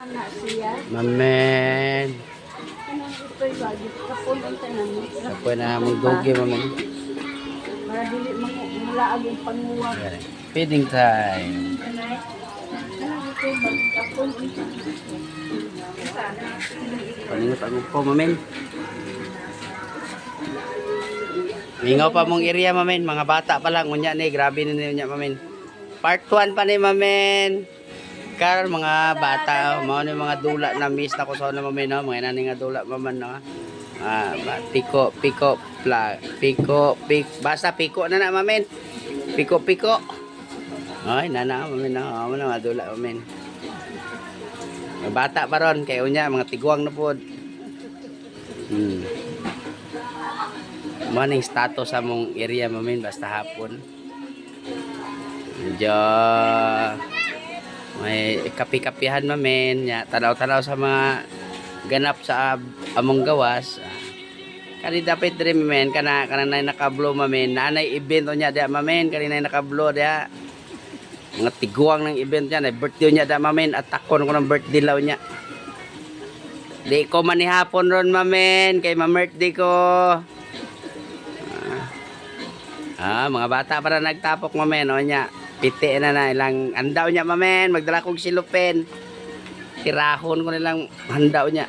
Anak siya. Mamen. Kanang ito'y bagay. Kapon ang tanan. Ako na mong dugi, mamen. Para dili mula agong panguwag. Feeding time. Kanang ito'y bagay. Kapon ang tanan. Paningot ako po, mamen. Mingaw pa mong area, mamen. Mga bata pa lang. Unya ni, grabe na niya, mamen. Part 1 pa ni, mamen. Karon mga bata, mao ni mga dula na miss na ko sa na mamen, no? Mga nani nga dula maman, no? Piko, basta piko na na, mamen. Piko. Ay, nana, mamen, no? Amo na mga dula, mamen. Mga bata pa ron, kaya unya, mga tiguang na po. Maning status sa mong area, mamen, basta hapon. Medyo may kapi-kapihan, mamen, ya tanaw-tanaw sa mga ganap sa among gawas. Kani dapat dire, mamen, kanay nakablo, mamen, nanay event nya dia, mamen, kanay nakablo dia. Mga tiguang ng event niya, na birthday niya da, mamen, at takon ko ng birthday law niya. Di ko manihapon ron, mamen, kay ma-birthday ko. Mga bata para nagtapok, mamen, o nya. Piti na ilang andaw niya, mamen, magdala kong silupin. Tirahon ko nilang handaw niya.